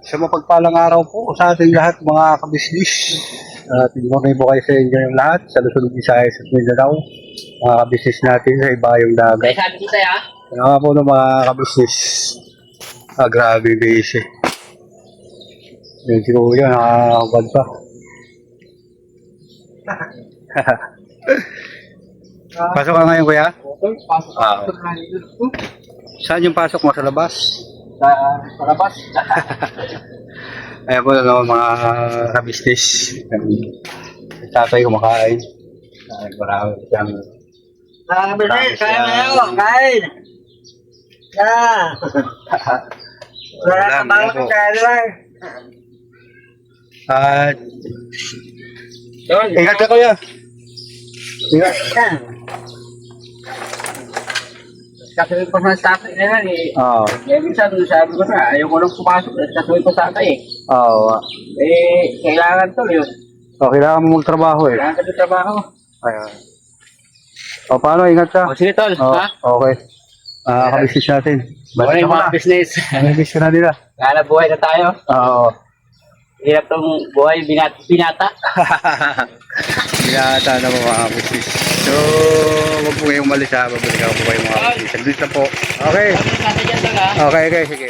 Sa mapagpalang araw po sa ating lahat mga kabisnis. Good morning po kayo sa inyo yung lahat sa Luzon, Visayas at Mindanao. Mga kabisnis natin sa ibayong dagat. Sabi ko sa'yo, Ano nga po ng mga kabisnis? Grabe busy. Yun si Kuya, nakakabad pa. Pasok ka ngayon Kuya? okay, pasok Ah. ako sa dito. Saan yung pasok mo? Sa labas? Sa labas. Ayan po ano, mga kabisnis. Tatay kumakain. Marami siyang Beses, kain na ako, kain. Wala Wala, ka ba wala po. ako kain lang. At Doon. ingat ka Kuya. Ingat. Yan. Kasuhin ko sa tatay na yan eh. Oo. Minsan sabi ko na, ayaw ko nang pumasok. Kasuhin ko sa tatay eh. Oo. Kailangan to yun. Kailangan mo magtrabaho eh. Kailangan ko ng trabaho. Ayun. Paano? Ingat ka. O sige tol, ha? Okay. Kabisnis natin. Buhay mga business. Kabisnis ka na nila. Kala buhay na tayo. Oo. Hirap tong buhay binata. Binata na po mga kabisnis. So, wag po kayong umalis ha. Babalik ako po kayo mga kabisnis. Saglit na po. Okay. Tapos natin dyan talaga. Okay, sige.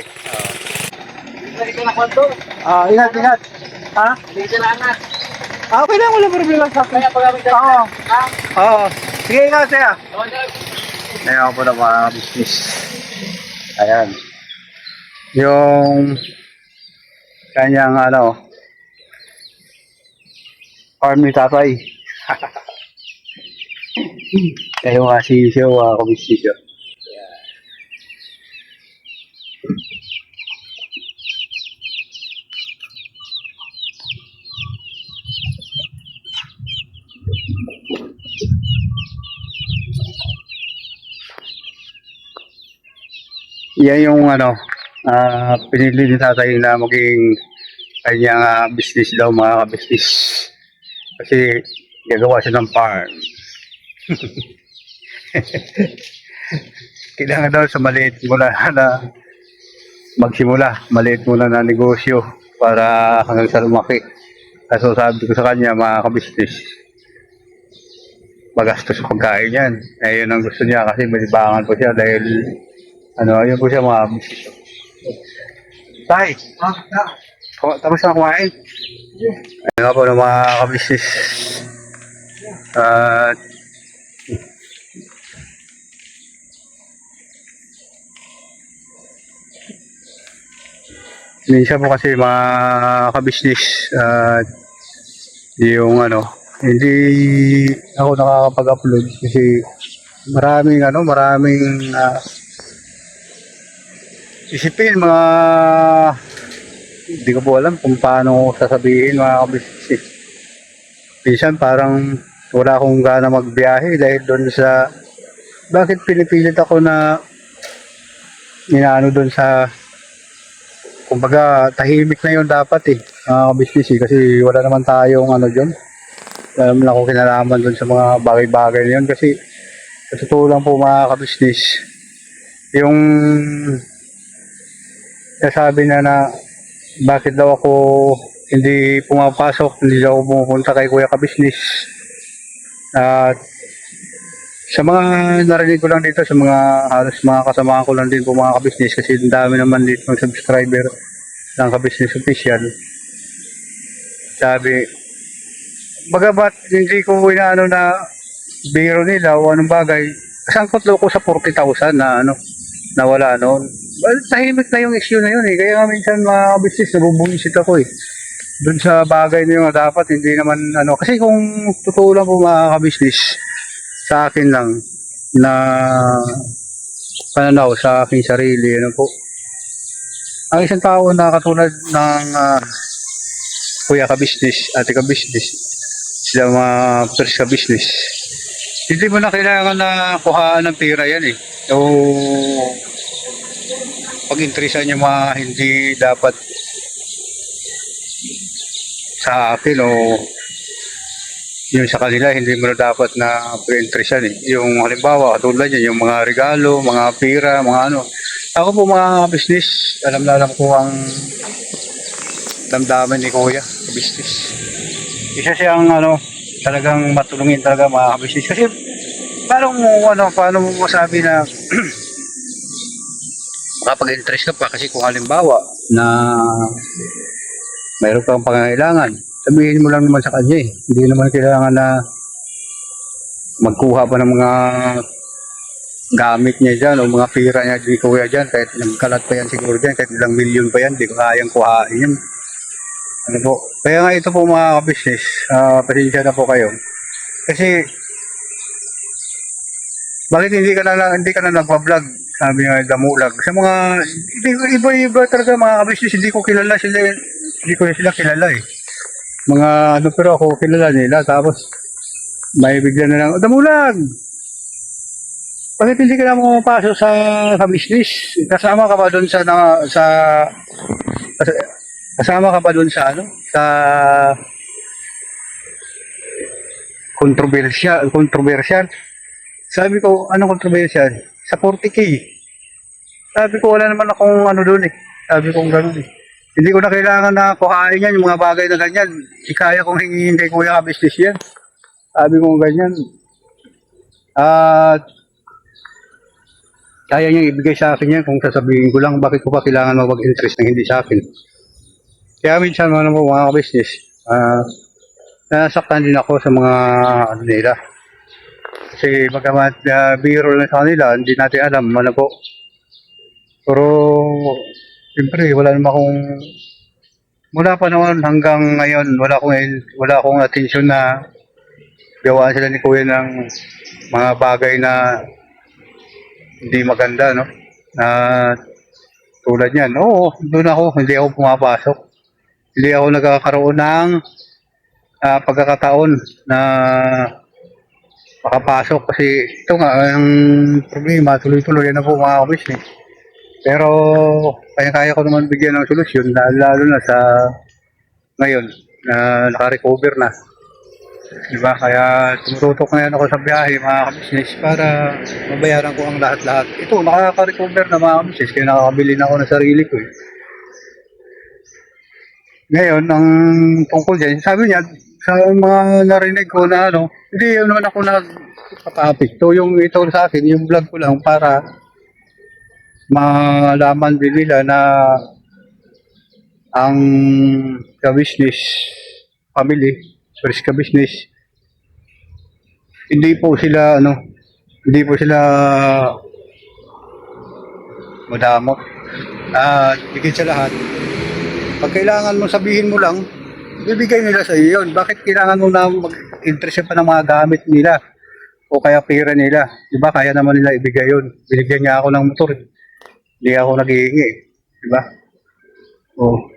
Balik ko na kwanto. Ingat. Ha? Hindi salamat. Okay lang, wala problema sa akin. Kaya pag kami dyan. Oo. Ha? Oo. Sige, ingat siya. Oo, dyan. Ayan po na mga business. Ayan. Yung kanyang farm ni tatay. Kayo nga si Sio, kabisnis yun. Yan yung pinili ni tatay na maging kanyang business daw mga kabisnis. Kasi gagawa siya ng farm. Kailangan daw sa maliit muna na magsimula. Maliit muna na negosyo para hanggang sa lumaki. Kaso sabi ko sa kanya mga kabisnis, magastos sa pagkain yan. Eh yun ang gusto niya kasi malibangan po siya dahil ayun po siya mga business. Tay! Tapos na kumain? Ayun nga po ng mga kabisnis. At minsan po kasi mga kabisnis at yung hindi ako nakakapag-upload kasi maraming isipin mga hindi ko po alam kung paano sasabihin mga kabisnis. Minsan parang wala akong gana magbiyahe dahil doon sa bakit pinipilit ako na doon sa kumbaga tahimik na yun dapat mga kabisnis kasi wala naman tayong dyan. Alam na kung kinalaman doon sa mga bagay-bagay na yun kasi sa totoo lang po mga kabisnis yung sabi na bakit daw ako hindi pumapasok, hindi daw ako pumupunta kay Kuya Kabisnis. At sa mga narinig ko lang dito, sa mga halos mga kasamahan ko lang din po mga kabisnis kasi ang dami naman dito ng subscriber ng Kabisnis Official. Sabi, bagamat hindi ko inaano na biro nila o anong bagay, sangkot ko sa 40,000 na nawala noon. Well, tahimik na yung issue na yun Kaya nga minsan mga kabisnis, nabubuisit ako doon sa bagay na yun dapat hindi naman kasi kung totoo lang po mga kabisnis sa akin lang na pananaw sa aking sarili po ang isang tao na katulad ng Kuya Kabisnis, Ate Kabisnis, sila mga first kabisnis, hindi mo na kailangan na kuhaan ng pera yan so pag-interesan niyo mga hindi dapat sa akin o yung sa kanila hindi mo na dapat na pag-interesan yung halimbawa katulad niya yung mga regalo, mga pera, mga ako po mga business alam ko ang damdamin ni Kuya sa business. Isa siyang talagang matulungin talaga mga business. Kasi paano mo masabi na makapag-interest ka pa kasi kung halimbawa na mayroon kang pangangailangan, sabihin mo lang naman sa kanya eh. Hindi naman kailangan na magkuha pa ng mga gamit niya dyan o mga pira niya di Kuya dyan. Kahit nagkalat pa yan siguro dyan, kahit ilang milyon pa yan, di ko kayang kuhain yan. Ano po? Kaya nga ito po mga business, pasensya na po kayo. Kasi bakit hindi ka na nagpa-vlog? Sabi nga damulag. Sa mga iba talaga mga business, hindi ko sila kilala eh. Mga pero ako kilala nila tapos may bigla na lang, damulag! Bakit hindi ka na pumapasok sa business? Kasama ka ba doon kasama ka ba doon sa sa controversial? Sabi ko, anong controversial? Sa 40K. Sabi ko, wala naman akong doon eh. Sabi ko, gano'n eh. Hindi ko na kailangan na kuhain yan, yung mga bagay na ganyan. Ikaya kong hingin kay Kuya ka business yan. Sabi ko, ganyan. At kaya niyang ibigay sa akin yan kung sasabihin ko lang bakit ko pa kailangan mag-interest na hindi sa akin. Kaya minsan mga business, nasaktan din ako sa mga nila. Kasi bagamat biro lang sa kanila, hindi natin alam po. Pero siyempre wala mula pa naman hanggang ngayon wala akong atensyon na gawaan sila ni Kuya ng mga bagay na hindi maganda tulad niyan. Oo, hindi ako pumapasok. Hindi ako nagkakaroon ng pagkakataon na makapasok kasi ito nga ang problema, tuloy-tuloy na po mga business. Pero kaya ko naman bigyan ng solusyon lalo na sa ngayon na naka-recover na. Diba? Kaya tumututok ngayon ako sa biyahe mga business para mabayaran ko ang lahat-lahat. Ito, nakaka-recover na mga business kaya nakakabili na ako ng sarili ko eh. Ngayon, ang tungkol dyan, sabi niya, sa mga narinig ko na hindi naman ako nagpapapikto. Yung ito sa akin, yung vlog ko lang para malaman din nila na ang ka-business family, first ka-business, hindi po sila madamot. At higit sa lahat, pag kailangan mo sabihin mo lang, bibigay nila sa iyo yun. Bakit kailangan mo na mag-interest pa ng mga gamit nila o kaya pera nila? Diba? Kaya naman nila ibigay yun. Binigyan niya ako ng motor. Hindi ako naghihingi. Diba? O.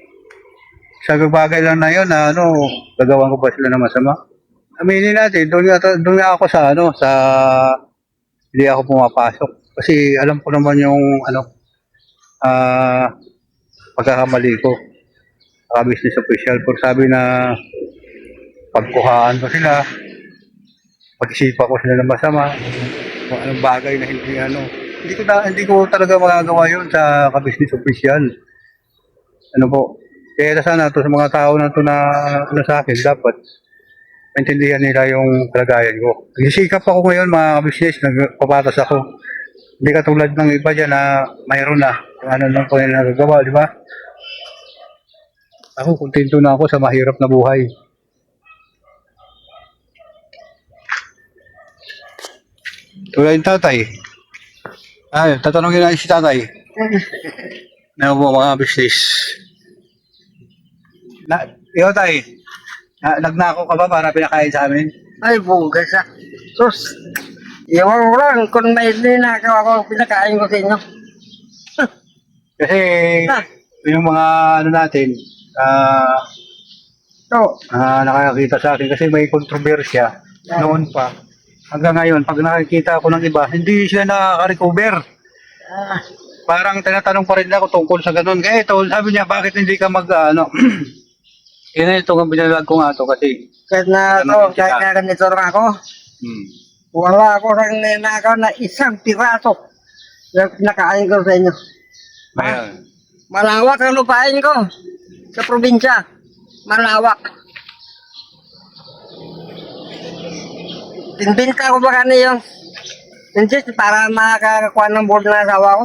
Sa bagay lang na yun na gagawan ko ba sila ng masama? Aminin natin, doon nga ako sa hindi ako pumapasok. Kasi alam ko naman yung pagkakamali ko. Business official por sabi na pagkuhaan ko sila, pag-isipan ko sila ng masama, kung anong bagay na hindi ko talaga magagawa yun sa business official. Kaya sana to sa mga tao na to na sa akin, dapat maintindihan nila yung kalagayan ko. Nagsisikap ako ngayon mga business, nagpapatas ako. Hindi katulad ng iba dyan na mayroon na kung ano lang po yung nagagawa, di ba? Ako, kontento na ako sa mahirap na buhay. Tulad yung tatay. Tatanungin natin si tatay. Ano po mga business? Ikaw tay, nagnako ka ba para pinakain sa amin? Ay, bugas ah. Sus, iwan mo lang kung may ninakaw ako, pinakain ko sa inyo. Kasi yung mga natin, nakakita sa akin kasi may kontrobersya noon pa. Hanggang ngayon, pag nakikita ako ng iba, hindi sila nakaka-recover. Parang tinatanong pa rin ako tungkol sa ganun. Kaya ito, sabi niya, bakit hindi ka ito ang binalag ko nga ito kasi Kahit na ito, kahit na ganito lang ako, wala ako lang ninakaw na isang piraso na pinakain ko sa inyo. Ayan. Malawak ang lupain ko. sa probinsya. Malawak. Binbinta ko ba yung Inches, para makakakuha ng board na asawa ko.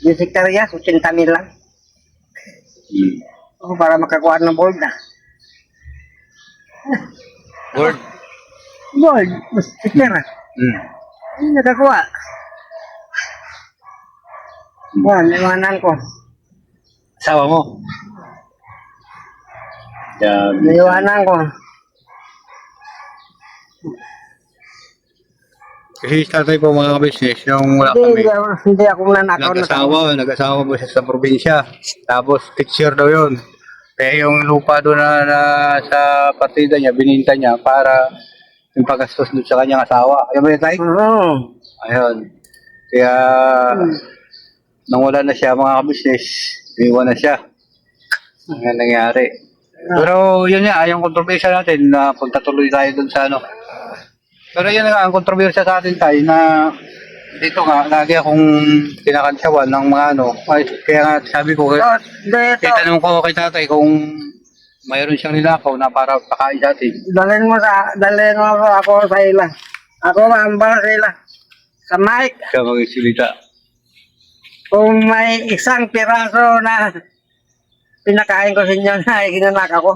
Yung sektarya, 80,000 lang. O, para makakuha ng board na. Board. Board, mas sektarya. Hindi nakakuha. Buwan, iwanan ko. Asawa mo? Iwanan ko. Kasi tatay po mga business, yung wala Hindi, kami. hindi ako nanakaw na tao. Nag-asawa po siya sa probinsya. Tapos teacher daw yun. Kaya yung lupa doon na sa partida niya, bininta niya para yung paggastos doon sa kanyang asawa. Ayun ba yun, tay? Oo. Ayun. Kaya nang wala na siya mga business, iwan na siya. Ang nangyari. Pero yun nga, yung kontrobersya natin na pagtatuloy tayo doon sa ano. Pero yun nga, ang kontrobersya sa atin tayo na dito nga, lagi akong kinakantsawan ng mga ano. Ay, kaya nga sabi ko, Dito, itanong ko kay tatay kung mayroon siyang nilakaw na para pakain sa atin. dalhin mo ako sa ila. Ako maambal sa ila. Sa mic, Siya magsisilita. kung may isang piraso na pinakain ko sa inyo na ginanakaw ko.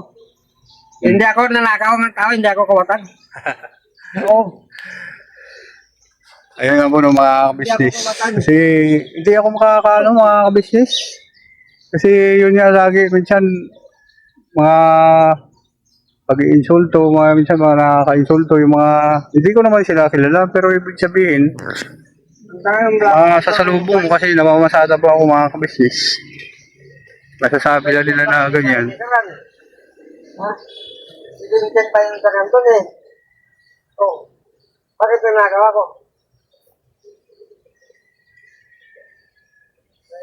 Hindi ako nanakaw ng tao, hindi ako kawatan. Oo. Ayun nga po no, mga business. Kasi hindi ako makakaano mga business. Kasi yun nga lagi, minsan mga pag-iinsulto, minsan mga nakaka-insulto, yung mga, hindi ko naman sila kilala, pero ibig sabihin, sasalubong kasi namamasada po ako mga business. Nasasabi na nila na ganyan. Ibigin pa yung sa kanton eh. Oh. Bakit nanakaw ako?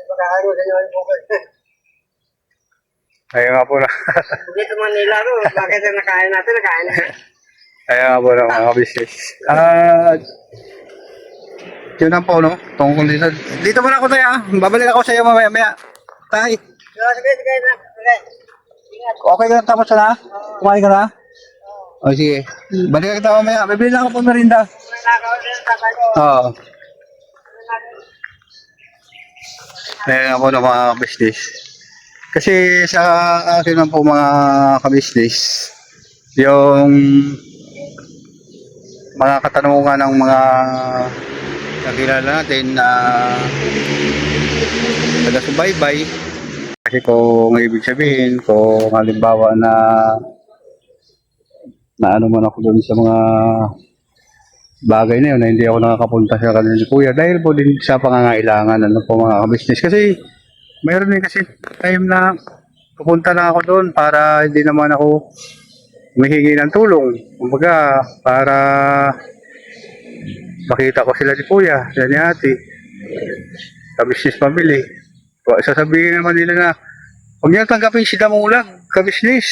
Pagkakain mo sa inyo yung bukod. Ayun nga po na. Dito Manila no, bakit na nakain natin, nakain natin. Ayun nga po na mga business. Yun lang po no, tungkol dito. Dito muna ako tayo babalik ako sa iyo mamaya. Tay, Sige, sige. okay ka na tapos na? Kumain ka na? O sige, balik kita mamaya. Bibili lang ako po merinda. Nanakaw din sa tayo. Oo. Ayun nga po na mga business. Kasi sa akin lang po mga kabisnes, yung mga katanungan ng mga nakilala natin na taga-subaybay. Kasi kung ibig sabihin, kung halimbawa na ano man ako doon sa mga bagay na yun na hindi ako nakakapunta sa kanila ni Kuya dahil po din sa pangangailangan ano po mga business kasi mayroon din kasi time na pupunta na ako doon para hindi naman ako humihingi ng tulong kumbaga para makita ko sila ni Kuya sila ni Ate ka-business family sasabihin naman nila na huwag niyo tanggapin si Damulag ka-business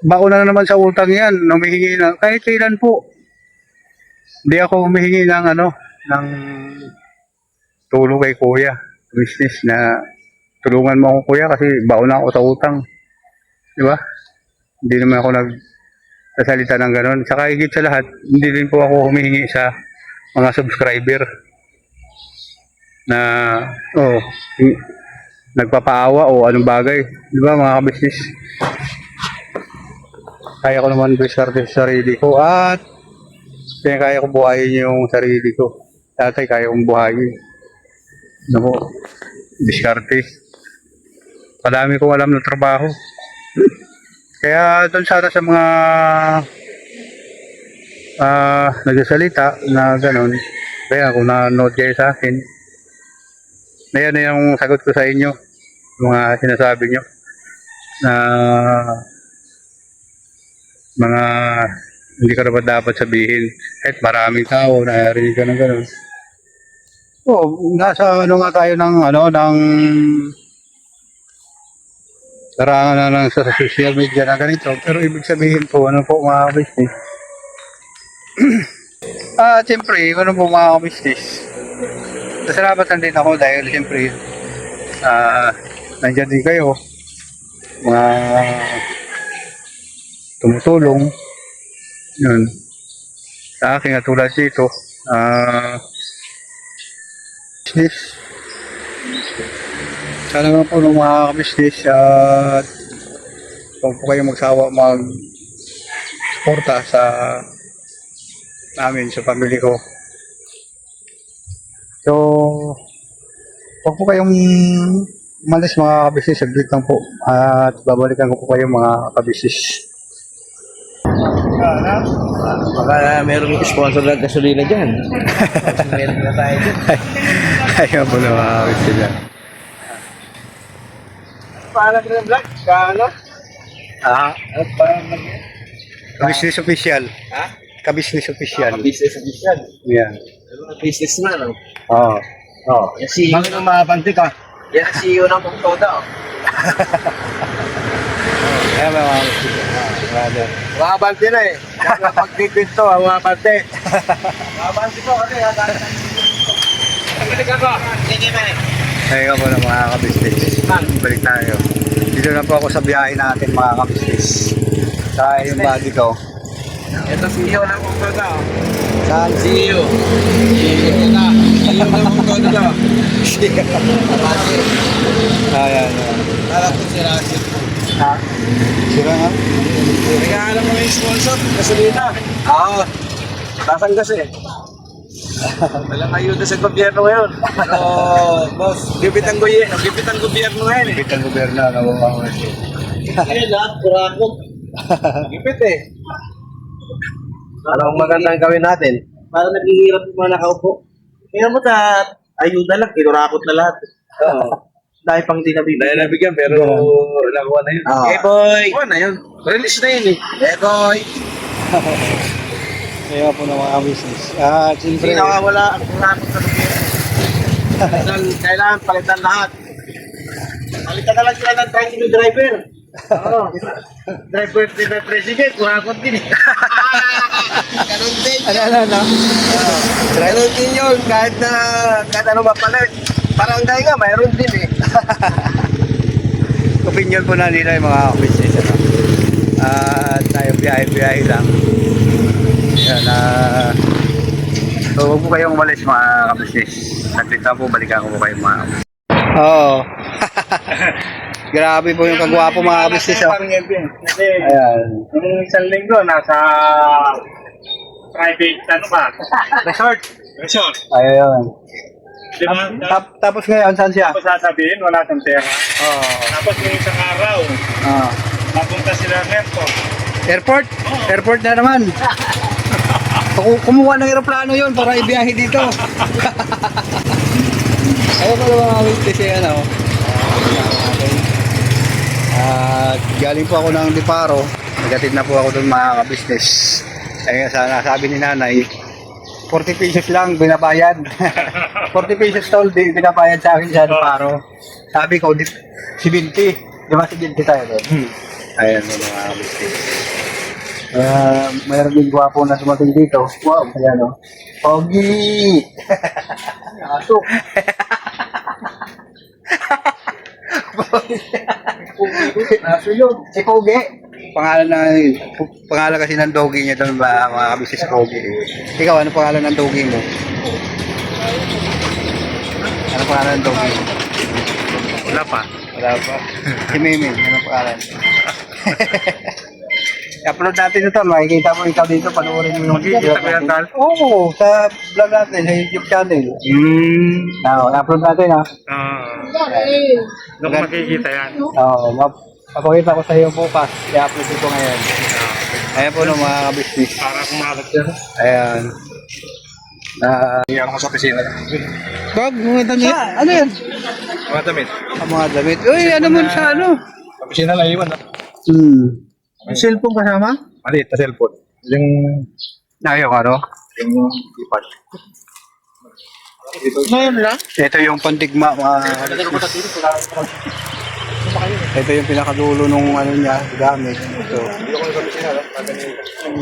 baon na naman sa utang yan humihingi na kahit kailan po hindi ako humihingi ng ng tulong kay Kuya business na tulungan mo ako Kuya kasi baon na ako sa utang di ba hindi naman ako nagsasalita ng gano'n saka higit sa lahat hindi din po ako humihingi sa mga subscriber na nagpapaawa o anong bagay di ba mga business kaya ko naman diskarte sa sarili ko at kaya ko buhayin yung sarili ko. Tatay, kaya kong buhayin. Ano po, diskarte. Padami kong alam ng trabaho. Kaya doon sana sa mga nagsasalita na gano'n, kaya kung nanonood kayo sa akin, na yan yung sagot ko sa inyo, mga sinasabi nyo, na mga hindi ka naman dapat sabihin kahit maraming tao narinig ka ng gano'n. Nasa nga tayo ng larangan na sa social media na ganito pero ibig sabihin po po mga business siyempre po mga business nasarapat din ako dahil siyempre nandyan din kayo. Mga tumutulong. Yun. Sa akin, tulad dito, business. Sana naman po ng mga business at huwag po kayo magsawa mag-suporta sa namin, sa pamilya ko. So, huwag po kayong malis mga kabisnes, saglit lang po at babalikan ko po kayo mga kabisnes. Baka meron sponsor ng gasolina dyan. Meron na tayo dyan. Ayaw po na mga kabisnes yan. Paano ka ng vlog? Paano? Paano? Kabisnes official. Ha? Kabisnes official. Business official. Yan. Businessman, no? Oo. Oo. Yung CEO. Bakit ang mapanti ka? Yan ang CEO ng Pungtoda, oh. Kaya mga kabisnes. Brother. Mapanti na eh. Kaya pag-kwento, ang mapanti. Mapanti ko, kasi hatahan. Balik ako. Sige, man. Kaya po na mga kabisnes. Balik tayo. Dito na po ako sa biyahe natin mga kabisnes. Sa yung body ko. Ito CEO ng Pungtoda, oh. Saan? CEO. CEO na. CEO ng Pungtoda, oh. Ayan. Harap ko si Rasid. Ha? Sira nga? Nagkakalam mo yung sponsor, gasolina. Oo. Lasang gas eh. Walang ayuda sa gobyerno ngayon. Pero, boss, gipit ang gobyerno ngayon eh. Bitang gobyerno, nawawawa siya. Ayun lahat, kurakot. Gipit eh. Anong magandang gawin natin? Parang naghihirap yung mga nakaupo. Kaya mo ayuda lang, kinurakot na lahat. Oo. Dahil pang di nabibigyan. Dahil nabigyan, pero nakuha na yun. Eh boy! Nakuha na yun. Release na yun eh. Eh boy! Kaya po na mga business. At Hindi siyempre, nakawala ang kurakot sa gobyerno. Kailangan palitan lahat. Palitan na lang sila ng tricycle driver. Oo. Driver din ng tricycle, kurakot din eh. Ganun din. ano? Ganun din yun. Kahit ano mapalit. Parang dahil nga, mayroon din eh. Opinion po na nila yung mga business. Ano? At tayo biyahe-biyahe lang. Yan, so huwag po kayong umalis mga business. Naglit lang po, balikan ko po kayo mga Oo. Grabe po yung kagwapo mga business. Oh. Kasi, Ayan. yung isang linggo, nasa private, ano ba? Resort. Ayan. Di ba? Tapos ngayon, saan siya? Tapos sasabihin, wala kang pera. Oo. Tapos yung isang araw, Ah. mapunta sila ng airport. Airport? Airport na naman. Kumuha ng aeroplano yon para ibiyahe dito. Ayun pala mga witness yan, ano. At galing po ako ng Diparo. Nagatid na po ako doon mga ka-business. Ayun, sana sabi ni nanay, 40 pesos lang binabayad. 40 pesos tol, binabayad sa akin sa Diparo. Sabi ko, 70. Di ba 70 tayo doon? Ayan mo mga ka-business. Mayroon din gwapo na dumating dito. Wow, ayan o. Pogi! Asok! Aso yun. Si Pogi. Pangalan kasi ng doggy niya doon ba, mga kabisnes si Pogi. Ikaw, ano pangalan ng doggy mo? Ano pangalan ng doggy mo? Wala pa. Wala pa. Si Mimi, ano pangalan? I-upload natin ito, makikita mo ikaw dito, panoorin mo yung Makikita ko yan, Tal? Oo, sa vlog natin, sa YouTube channel. I-upload natin ha. Doon makikita yan. Oo, papakita ko sa iyo bukas. I-upload ito ngayon. Ayan po no mga ka-business. Para kumalat yan. Ayan. Iyan ko sa opisina. Bag, mga damit. Ano yan? Mga damit. Mga damit. Uy, ano mo sa ano? Opisina lang iwan. May cellphone kasama? Maliit na cellphone. Yung Ayaw ano? yung ipad. Ngayon lang? Ito yung pandigma mga ka-business. Ito yung pinakadulo nung ano niya, gamit. Ito.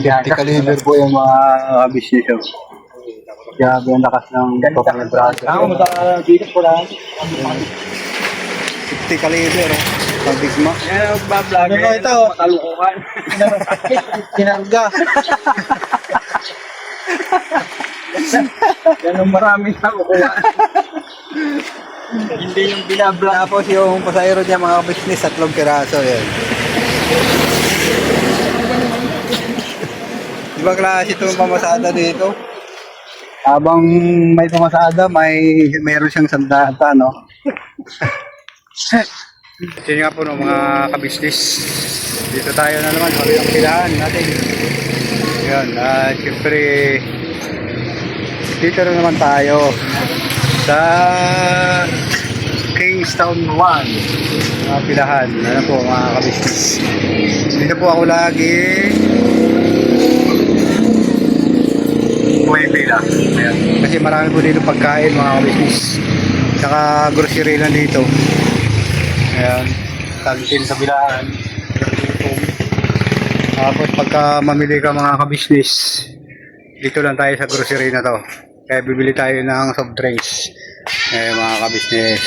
Yan, caliber po yung mga ka-business. Grabe ang lakas ng kapag braso. Dito ko lang. 50 caliber. Pabigma. Yan ang bablog. Ano ito? Matalukuhan. Kinarga. Yan ang maraming nakukuha. Hindi yung binablog. Tapos yung pasahero niya mga business, 3 piraso yan. Diba klase itong pamasada dito? Habang may pamasada, mayroon siyang sandata, no? Ito nga po no, mga kabisnis. Dito tayo na naman, kami ang pilahan natin. Yan, siyempre, dito na naman tayo sa Kingstown 1. Mga pilahan, ano po mga kabisnis. Dito po ako lagi pumipila. Ayan. Kasi marami po dito pagkain mga kabisnis. Saka grocery lang dito. Ayan, kantin sa bilaan. Tapos pagka mamili ka mga kabisnis, dito lang tayo sa grocery na to. Kaya bibili tayo ng soft drinks. Ayan mga kabisnis.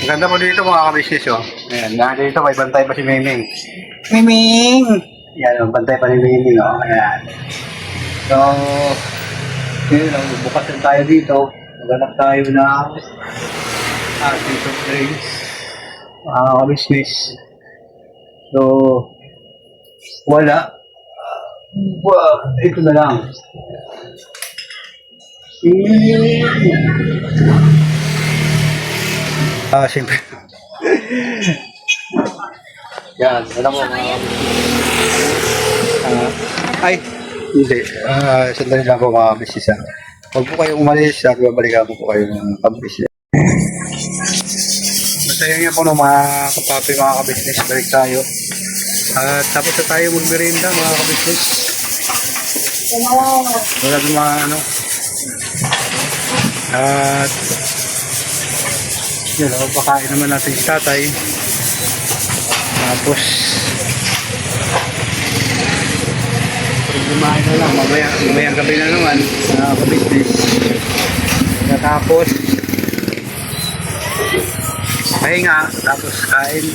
Ang ganda po dito mga kabisnis oh. Ayan, dito may bantay pa si Miming. Miming! Ayan, bantay pa ni Miming oh. Ayan. So, yun, bukas lang tayo dito. Maghanap tayo ng ating soft drinks. Business. So, wala. Ito na lang. Siyempre. Yan, alam mo mga ay, hindi. Sandali lang po mga business. Huwag po kayong umalis at babalikan ko po kayo ng business. Masaya nga po no, mga kapapi, mga kabisnes, balik tayo. At tapos na tayo magmerienda mga kabisnes. Wala ng mga ano. At yun, pakain naman natin si tatay. Tapos kumain na lang, mamayang gabi na naman mga kabisnes. Tapos pahinga, tapos kain.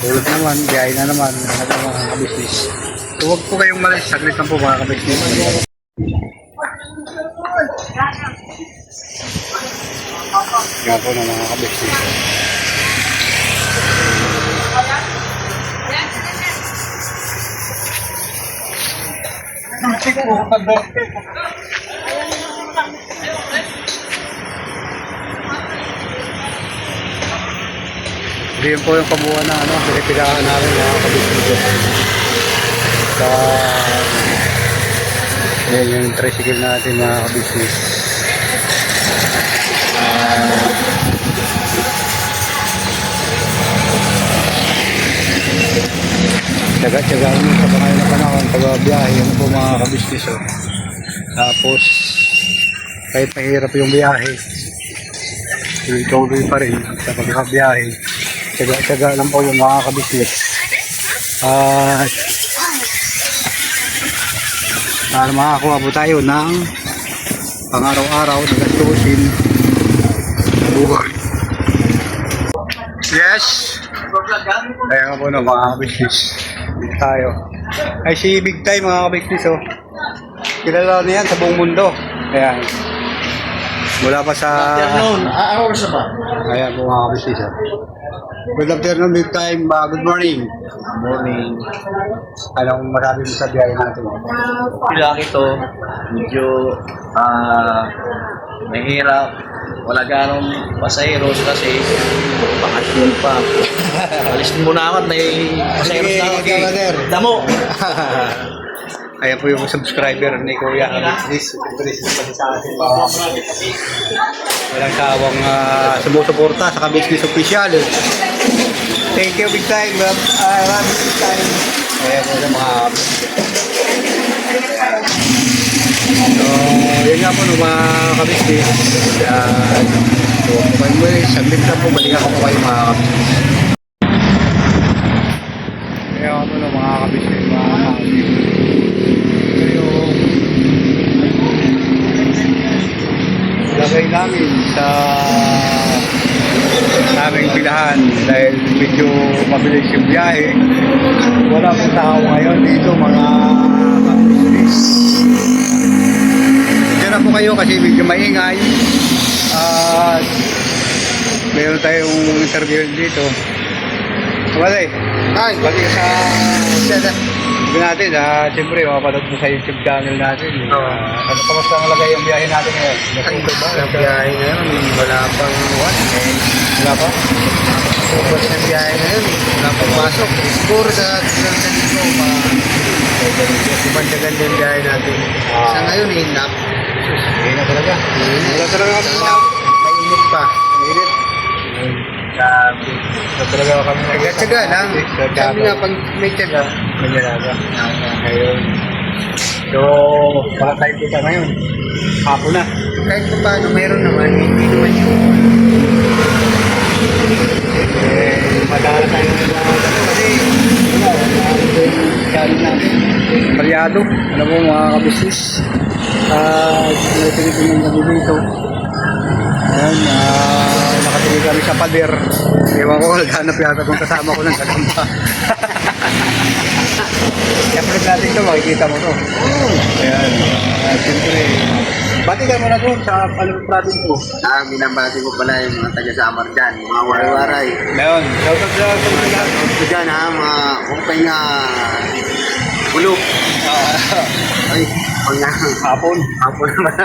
Tulog naman, biyahe na naman mga kabisnes. So huwag po kayong malis, saglit lang po mga kabisnes. Yan po na mga kabisnes. Diyan po yung kabuuan na ano, pinipilahan namin mga kabisnes. Sa yan yung tricycle natin mga kabisnes. Tsaga-tsagaan mo sa pangayon na panahon pag-biyahe, ano po mga kabisnes. Oh. Tapos kahit mahirap yung biyahe, tuloy pa rin sa pagkabiyahe. Tsaga-tsaga lang po yung mga kabisnes. Para makakuha po tayo ng pang-araw-araw na gastusin sa buhay. Yes! Kaya nga po no, mga kabisnes. Dito tayo. Ay si Big Time mga kabisnes oh. Kilala na yan sa buong mundo. Ayan. Mula pa sa... Hours na ba? Ayan po mga kabisnes oh. Good afternoon, Big Time. Good morning. Morning. Anong masabi mo sa biyahe natin? Bilang ito, medyo mahirap. Wala ganong pasaheros kasi bakasyon pa. Alisin mo na ako, may pasaheros na ako. Damo! Ayan po yung subscriber ni Kuya. Please sa atin mga walang sawang sumusuporta sa Kabisnes Official. Thank you, Big Time. Love Big Time. Ayan po yung mga so, yun nga po no, mga kabisnes. So, kung kayo saglit na po, balikan ko po kayo mga kabisnes. Kaya nga po no, mga kabisnes, mga kabisnes. Lagay namin sa aming bilahan dahil medyo mabilis yung biyahe. Wala pong tao ngayon dito, mga kapitlis. Diyan na po kayo kasi medyo maingay. At meron tayong interview dito. Kamalay, Ay, balik ka sa video natin. Siyempre, mapapanood mo sa YouTube channel natin. Oo. Ano kamusta ang lagay yung biyahe natin ngayon? ang biyahe ngayon, wala pang Wala pa? Tapos ng biyahe ngayon, wala pang pasok. Siguro sa dito, kumandaganda yung biyahe natin. Sa ngayon, hinap. Hindi na talaga. Wala talaga kami na. Mainit pa. Mainit. Grabe. Wala talaga kami na. Tsaga lang. Sabi nga, pag may tsaga, May talaga. Ngayon. So, baka tayo kita ngayon. Hapon na. kahit pa paano mayroon naman, hindi naman yung Madala tayo ng mga kasi challenge natin. Palyado. Alam mo mga kabisnes. May tinitingnan kami dito. Ayan, nakatinig kami sa pader. Ewan ko, naghanap yata kung kasama ko ng kalamba. Kaya pag natin ito, makikita mo to. Ayan, siyempre. Bati ka muna doon sa province mo. binabati ko pala yung mga taga-samar dyan, mga waray-waray. Ngayon, shoutout sa mga lahat. Ito dyan ha, mga kumpay na ulok. Ay, pag nga, Hapon. hapon naman.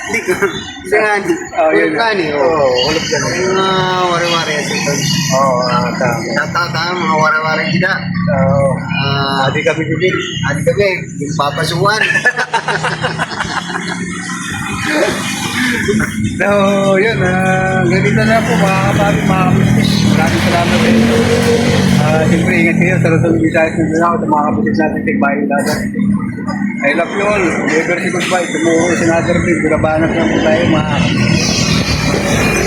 Hindi ko, hindi nga ni. Oh, yun. Ulok ka ni, Oo, ulog dyan. Yung mga waray-waray sa ito. Oo, tama. Tatata, mga waray-waray kita. Oo. Ah, Adi kami bibig. adi kami, yung papasuan. So, yun, ganito na po mga kapatid, mga kapatid. Maraming salamat sa inyo. Siyempre, ingat kayo sa Luzon, Visayas, Mindanao, sa mga kapatid natin, tigbayo lahat. I love you all. Never say goodbye. Tomorrow is another day. Bulabanap lang po tayo, mga kapatid.